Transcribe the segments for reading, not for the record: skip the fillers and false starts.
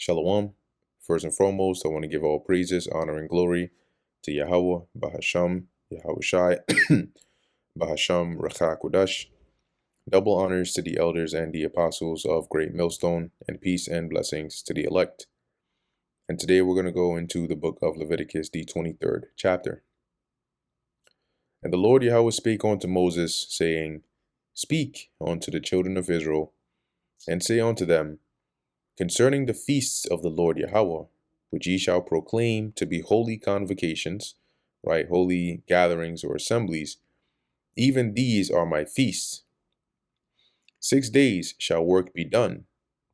Shalom. First and foremost, I want to give all praises, honor, and glory to Yahweh, Bahasham, Yahweh Shai, Bahasham, Racha Kodash. Double honors to the elders and the apostles of Great Millstone, and peace and blessings to the elect. And today we're going to go into the book of Leviticus, the 23rd chapter. And the Lord Yahweh spake unto Moses, saying, Speak unto the children of Israel, and say unto them, concerning the feasts of the Lord Yahweh, which ye shall proclaim to be holy convocations, right, holy gatherings or assemblies, even these are my feasts. 6 days shall work be done,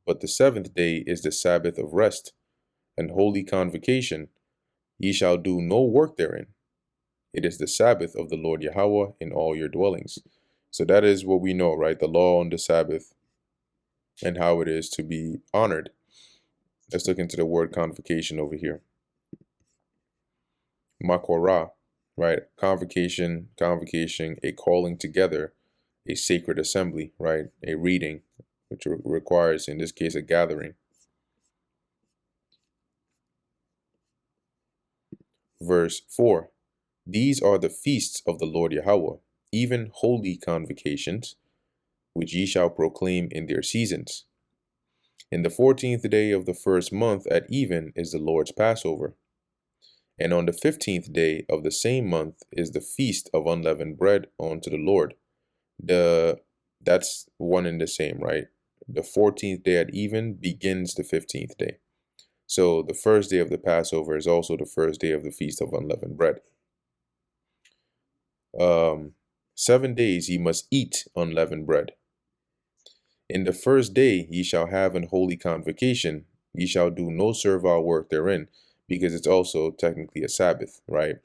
but the seventh day is the Sabbath of rest, and holy convocation. Ye shall do no work therein. It is the Sabbath of the Lord Yahweh in all your dwellings. So that is what we know, right? The law on the Sabbath and how it is to be honored. Let's look into the word convocation over here. Makorah, right? Convocation, a calling together, a sacred assembly, right? A reading, which requires, in this case, a gathering. Verse 4, these are the feasts of the Lord Yahweh, even holy convocations, which ye shall proclaim in their seasons. In the 14th day of the first month at even is the Lord's Passover. And on the 15th day of the same month is the feast of unleavened bread unto the Lord. That's one and the same, right? The 14th day at even begins the 15th day. So the first day of the Passover is also the first day of the feast of unleavened bread. 7 days ye must eat unleavened bread. In the first day ye shall have an holy convocation. Ye shall do no servile work therein, because it's also technically a Sabbath, right?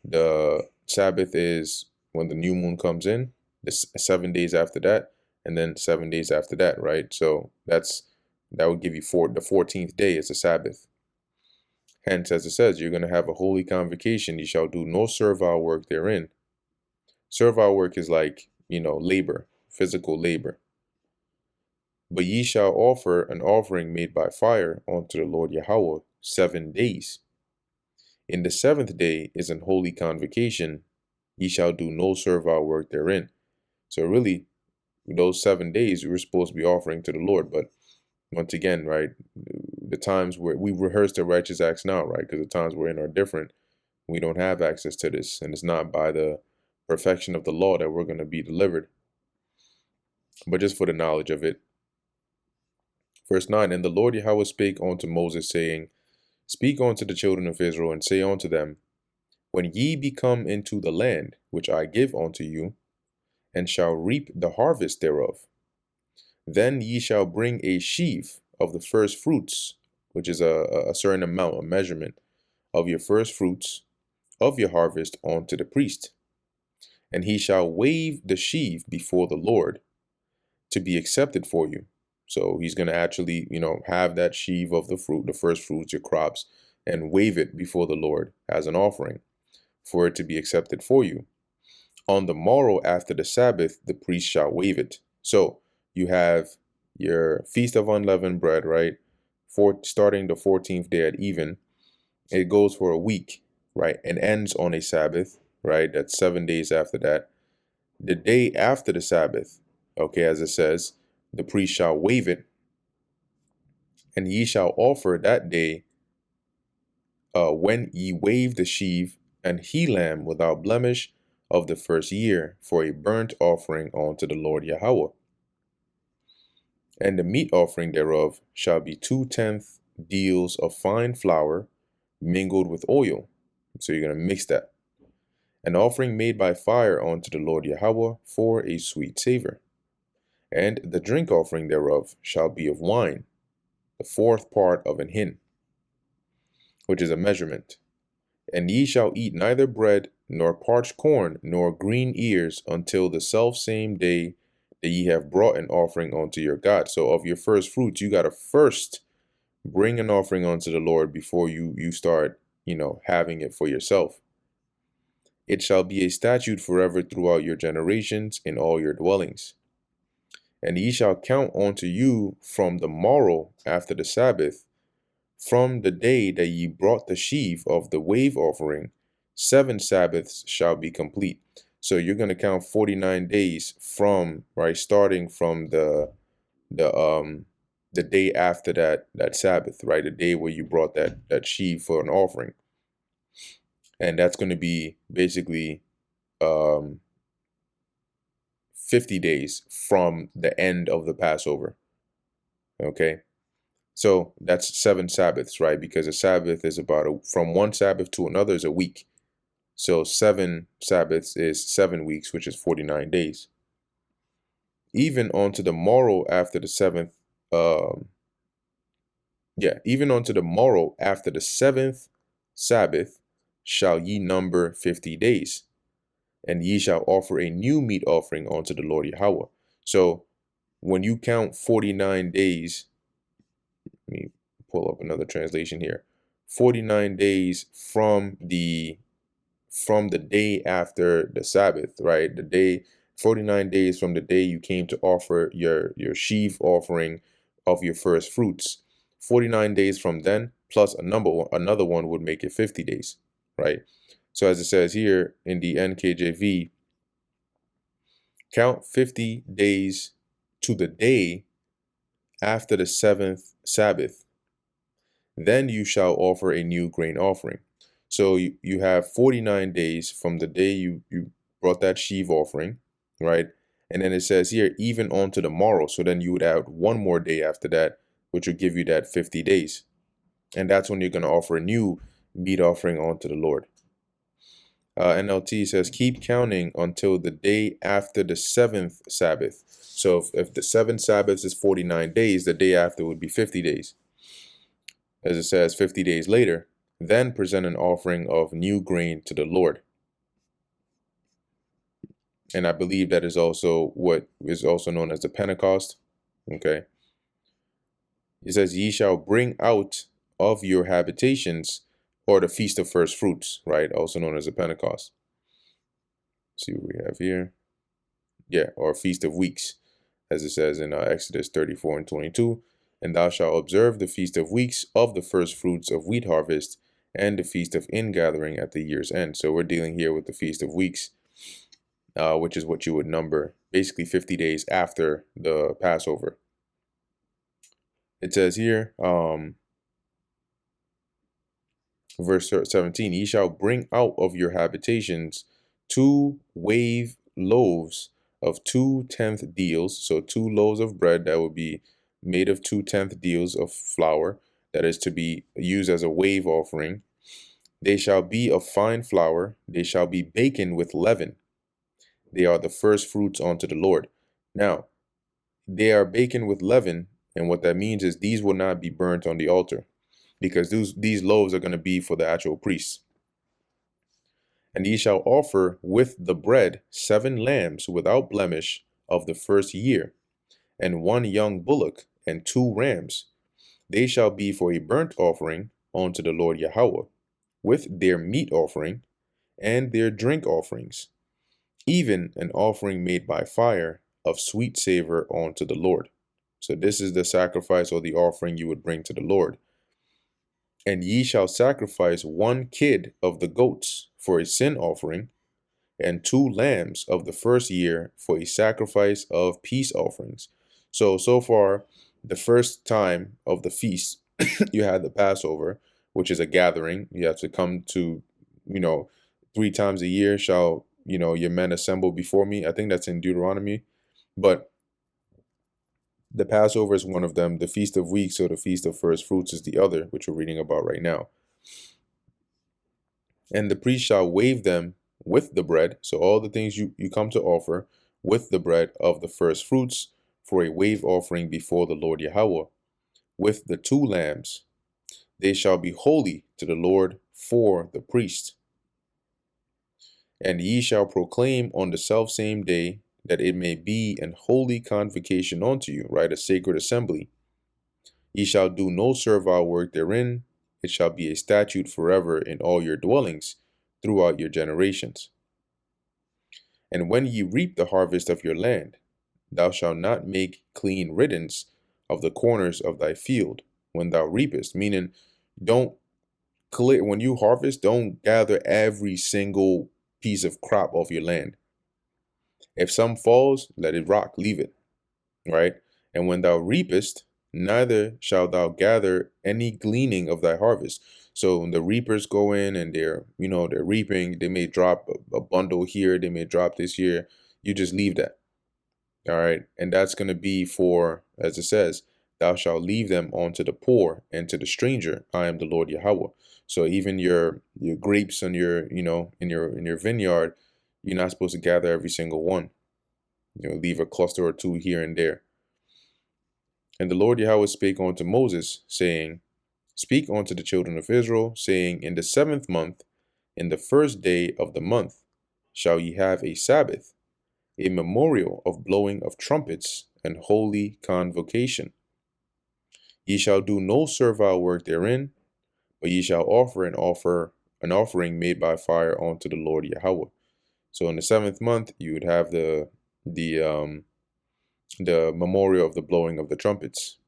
The Sabbath is when the new moon comes in, 7 days after that, and then 7 days after that, right? So that would give you the 14th day is a Sabbath. Hence, as it says, you're going to have a holy convocation. You shall do no servile work therein. Servile work is like, labor, physical labor. But ye shall offer an offering made by fire unto the Lord Yahweh 7 days. In the 7th day is an holy convocation. Ye shall do no servile work therein. So really, those 7 days we're supposed to be offering to the Lord. But once again, right, the times where we rehearse the righteous acts now, right, because the times we're in are different. We don't have access to this, and it's not by the perfection of the law that we're going to be delivered, but just for the knowledge of it. Verse 9, and the Lord Yahweh spake unto Moses, saying, Speak unto the children of Israel, and say unto them, when ye be come into the land which I give unto you, and shall reap the harvest thereof, then ye shall bring a sheaf of the first fruits, which is a certain amount, a measurement of your first fruits of your harvest unto the priest. And he shall wave the sheaf before the Lord to be accepted for you. So he's going to actually, have that sheaf of the fruit, the first fruits, your crops, and wave it before the Lord as an offering for it to be accepted for you. On the morrow after the Sabbath, the priest shall wave it. So you have your feast of unleavened bread, right? Starting the 14th day at even. It goes for a week, right? And ends on a Sabbath, right? That's 7 days after that. The day after the Sabbath, okay, as it says, the priest shall wave it, and ye shall offer that day, when ye wave the sheaf, an he lamb without blemish of the first year, for a burnt offering unto the Lord Yahweh. And the meat offering thereof shall be 2/10 deals of fine flour mingled with oil. So you're going to mix that. An offering made by fire unto the Lord Yahweh for a sweet savor. And the drink offering thereof shall be of wine, the 4th part of an hin, which is a measurement. And ye shall eat neither bread, nor parched corn, nor green ears, until the selfsame day that ye have brought an offering unto your God. So of your first fruits, you got to first bring an offering unto the Lord before you start, having it for yourself. It shall be a statute forever throughout your generations in all your dwellings. And ye shall count unto you from the morrow after the Sabbath From the day that ye brought the sheaf of the wave offering, 7 Sabbaths shall be complete. So you're going to count 49 days from, right, starting from the the day after that Sabbath, right? The day where you brought that sheaf for an offering. And that's going to be basically 50 days from the end of the Passover. Okay? So that's 7 Sabbaths, right? Because a Sabbath is from one Sabbath to another is a week. So 7 Sabbaths is 7 weeks, which is 49 days. Even onto the morrow after the seventh, even unto the morrow after the 7th Sabbath shall ye number 50 days, and ye shall offer a new meat offering unto the Lord Yahweh. So when you count 49 days, let me pull up another translation here. 49 days from the day after the Sabbath, right? 49 days from the day you came to offer your sheaf offering of your first fruits. 49 days from then plus another one would make it 50 days, right? So as it says here in the NKJV, count 50 days to the day after the 7th Sabbath. Then you shall offer a new grain offering. So you have 49 days from the day you brought that sheaf offering, right? And then it says here, even on to the morrow. So then you would add one more day after that, which would give you that 50 days. And that's when you're going to offer a new meat offering unto the Lord. NLT says, keep counting until the day after the 7th Sabbath. So if the 7th Sabbath is 49 days, the day after would be 50 days. As it says, 50 days later, then present an offering of new grain to the Lord. And I believe that is also what is also known as the Pentecost. Okay. It says, ye shall bring out of your habitations, or the feast of first fruits, right? Also known as the Pentecost. Let's see what we have here. Yeah, or feast of weeks, as it says in Exodus 34 and 22. And thou shalt observe the feast of weeks of the first fruits of wheat harvest, and the feast of ingathering at the year's end. So we're dealing here with the feast of weeks, which is what you would number basically 50 days after the Passover. It says here, verse 17, ye shall bring out of your habitations 2 wave loaves of 2/10 deals. So 2 loaves of bread that would be made of 2/10 deals of flour, that is to be used as a wave offering. They shall be of fine flour, they shall be baken with leaven. They are the first fruits unto the Lord. Now, they are baken with leaven, and what that means is these will not be burnt on the altar, because these loaves are going to be for the actual priests. And ye shall offer with the bread 7 lambs without blemish of the first year, and 1 young bullock, and 2 rams. They shall be for a burnt offering unto the Lord Yahweh, with their meat offering and their drink offerings, even an offering made by fire of sweet savor unto the Lord. So this is the sacrifice or the offering you would bring to the Lord. And ye shall sacrifice 1 kid of the goats for a sin offering, and 2 lambs of the first year for a sacrifice of peace offerings. So far, the first time of the feast, you had the Passover, which is a gathering. You have to come to, 3 times a year shall, your men assemble before me. I think that's in Deuteronomy. But the Passover is one of them. The Feast of Weeks, or the Feast of First Fruits, is the other, which we're reading about right now. And the priest shall wave them with the bread. So all the things you come to offer with the bread of the first fruits for a wave offering before the Lord Yahweh, with the 2 lambs. They shall be holy to the Lord for the priest. And ye shall proclaim on the selfsame day that it may be an holy convocation unto you, right? A sacred assembly. Ye shall do no servile work therein. It shall be a statute forever in all your dwellings throughout your generations. And when ye reap the harvest of your land, thou shalt not make clean riddance of the corners of thy field, when thou reapest, meaning don't clear when you harvest, don't gather every single piece of crop off your land. If some falls, let it rock, leave it, right? And when thou reapest, neither shalt thou gather any gleaning of thy harvest. So when the reapers go in and they're reaping, they may drop a bundle here, they may drop this here. You just leave that. All right. And that's going to be for, as it says, thou shalt leave them unto the poor and to the stranger. I am the Lord Yahweh. So even your grapes on your, in your vineyard, you're not supposed to gather every single one. Leave a cluster or two here and there. And the Lord Yahweh spake unto Moses, saying, Speak unto the children of Israel, saying, In the 7th month, in the 1st day of the month, shall ye have a Sabbath, a memorial of blowing of trumpets and holy convocation. Ye shall do no servile work therein, but ye shall offer an offering made by fire unto the Lord Yahweh. So in the 7th month, you would have the memorial of the blowing of the trumpets.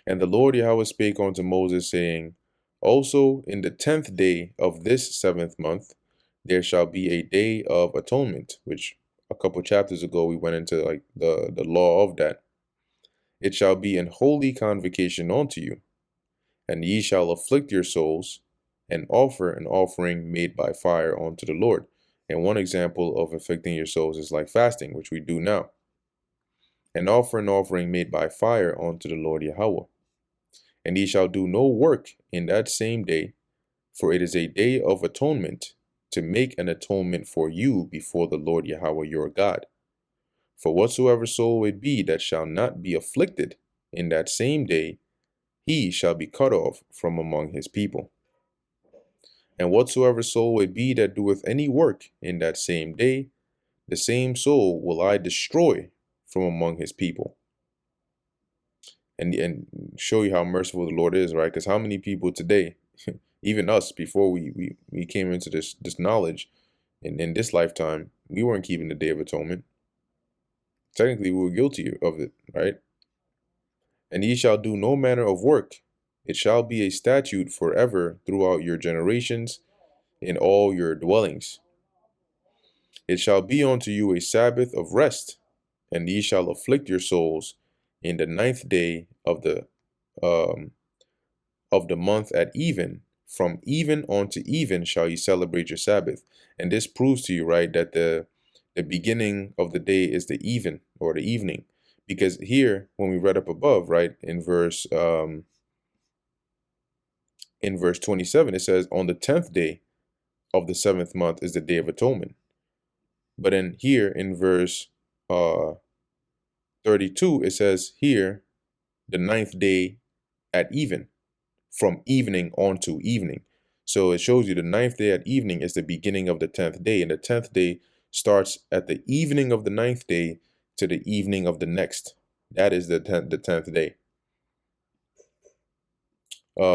And the Lord Yahweh spake unto Moses, saying, Also in the 10th day of this 7th month, there shall be a day of atonement, which a couple chapters ago we went into like the law of that. It shall be an holy convocation unto you, and ye shall afflict your souls, and offer an offering made by fire unto the Lord. And one example of afflicting your souls is like fasting, which we do now. And offer an offering made by fire unto the Lord Yahweh. And ye shall do no work in that same day, for it is a day of atonement, to make an atonement for you before the Lord Yahweh your God. For whatsoever soul it be that shall not be afflicted in that same day, he shall be cut off from among his people. And whatsoever soul it be that doeth any work in that same day, the same soul will I destroy from among his people. And show you how merciful the Lord is, right? Because how many people today, even us, before we came into this knowledge in this lifetime, we weren't keeping the Day of Atonement. Technically, we were guilty of it, right? And ye shall do no manner of work. It shall be a statute forever throughout your generations in all your dwellings. It shall be unto you a Sabbath of rest, and ye shall afflict your souls in the 9th day of the month at even. From even unto even shall ye celebrate your Sabbath. And this proves to you, right, that the beginning of the day is the even or the evening. Because here, when we read up above, right, in verse 27, it says, on the 10th day of the 7th month is the Day of Atonement. But in here, in verse 32, it says here, the 9th day at even, from evening on to evening. So it shows you the 9th day at evening is the beginning of the 10th day, and the 10th day starts at the evening of the 9th day to the evening of the next. That is the 10th day.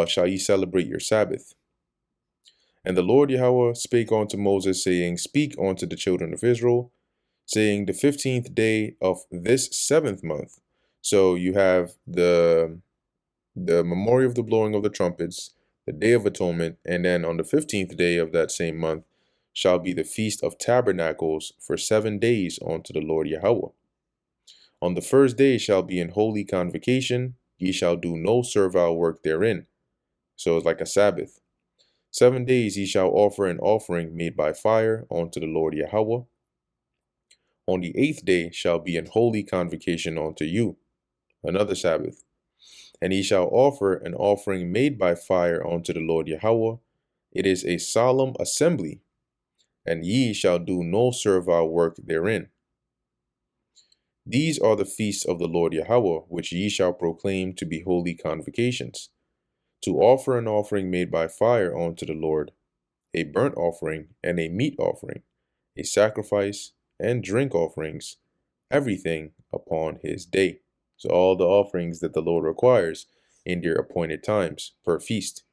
Shall ye celebrate your Sabbath? And the Lord Yahweh spake unto Moses, saying, Speak unto the children of Israel, saying, the 15th day of this 7th month. So you have the memorial of the blowing of the trumpets, the Day of Atonement, and then on the 15th day of that same month shall be the Feast of Tabernacles for 7 days unto the Lord Yahweh. On the 1st day shall be an holy convocation, ye shall do no servile work therein. So it's like a Sabbath. 7 days ye shall offer an offering made by fire unto the Lord Yahweh. On the 8th day shall be an holy convocation unto you, another Sabbath. And ye shall offer an offering made by fire unto the Lord Yahweh. It is a solemn assembly, and ye shall do no servile work therein. These are the feasts of the Lord Yahweh, which ye shall proclaim to be holy convocations, to offer an offering made by fire unto the Lord, a burnt offering and a meat offering, a sacrifice and drink offerings, everything upon his day. So all the offerings that the Lord requires in their appointed times per feast.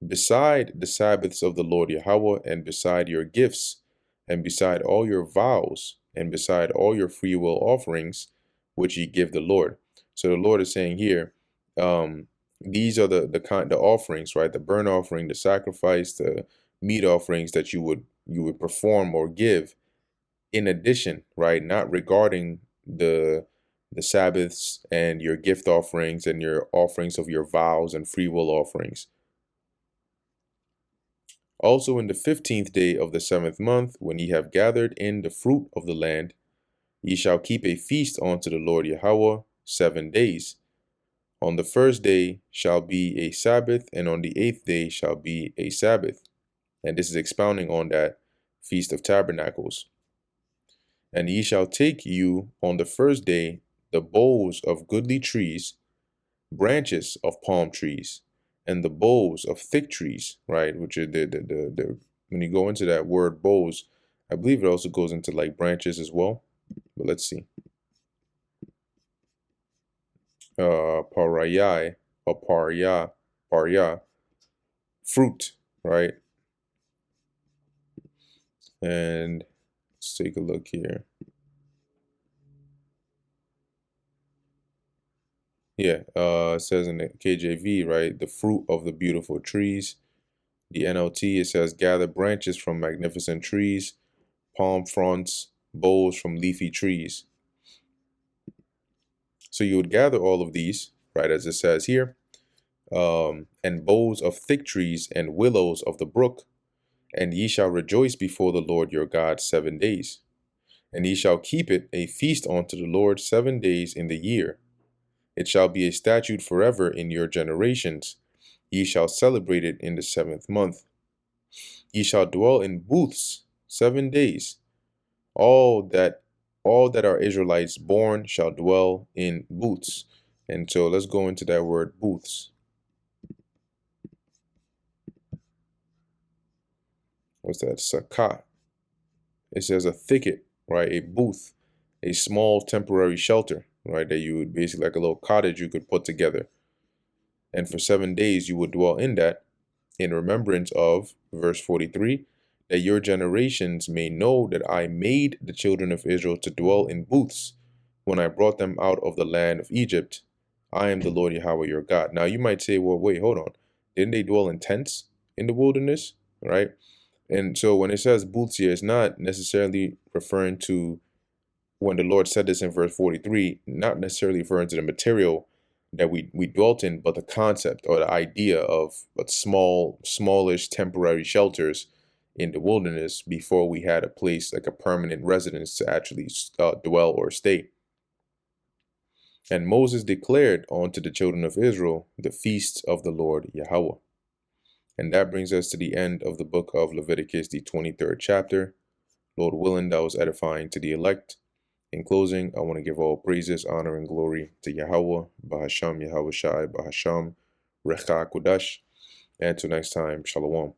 Beside the Sabbaths of the Lord Yahweh, and beside your gifts, and beside all your vows, and beside all your free will offerings, which ye give the Lord. So the Lord is saying here, um, these are the offerings, right? The burnt offering, the sacrifice, the meat offerings that you would perform or give in addition, right? Not regarding the Sabbaths and your gift offerings and your offerings of your vows and free will offerings. Also in the 15th day of the 7th month, when ye have gathered in the fruit of the land, ye shall keep a feast unto the Lord Yahweh 7 days. On the first day shall be a Sabbath, and on the 8th day shall be a Sabbath. And this is expounding on that Feast of Tabernacles. And ye shall take you on the first day the boughs of goodly trees, branches of palm trees, and the boughs of thick trees, right? Which are the when you go into that word boughs, I believe it also goes into like branches as well. But let's see. Parayai or parya, fruit, right? And let's take a look here. Yeah, it says in the KJV, right? The fruit of the beautiful trees. The NLT, it says gather branches from magnificent trees, palm fronds, boughs from leafy trees. So you would gather all of these, right, as it says here, and boughs of thick trees and willows of the brook, and ye shall rejoice before the Lord your God 7 days. And ye shall keep it a feast unto the Lord 7 days in the year. It shall be a statute forever in your generations. Ye shall celebrate it in the 7th month. Ye shall dwell in booths 7 days. All that are Israelites born shall dwell in booths. And so let's go into that word booths. What's that? Sakah. It says a thicket, right? A booth, a small temporary shelter, right? That you would basically like a little cottage you could put together. And for 7 days you would dwell in that in remembrance of, verse 43, that your generations may know that I made the children of Israel to dwell in booths when I brought them out of the land of Egypt. I am the Lord Yahweh your God. Now you might say, well, wait, hold on. Didn't they dwell in tents in the wilderness, right? And so when it says booths here, it's not necessarily referring to, when the Lord said this in verse 43, not necessarily referring to the material that we dwelt in, but the concept or the idea of smallish temporary shelters in the wilderness before we had a place like a permanent residence to actually dwell or stay. And Moses declared unto the children of Israel the feast of the Lord Yahweh. And that brings us to the end of the book of Leviticus, the 23rd chapter. Lord willing, that was edifying to the elect. In closing, I want to give all praises, honor, and glory to Yahweh, Bahasham, Yahweh Shai, Bahasham, Recha Kudash. And until next time, Shalom.